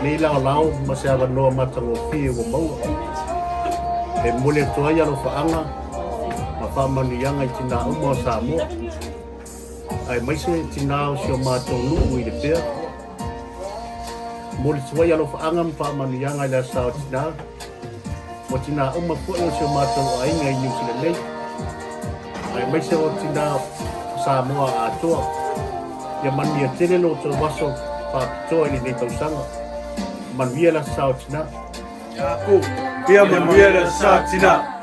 Ni lao masih no matango fi wo mau e mole toya no faanga ma fa mani yanga Tinā mo samo ai mai se Tinā o mato lu i de pe mole toya no faanga ma fa mani yanga la sa Tinā mo Tinā ma fu o mato ai ngai ni sile nei Ai mai se o Tinā Samoa atua. Ia mania tele lo to waso pa toa ni nei tausanga. Manuia la sao Tinā. Ia manuia la sao Tinā.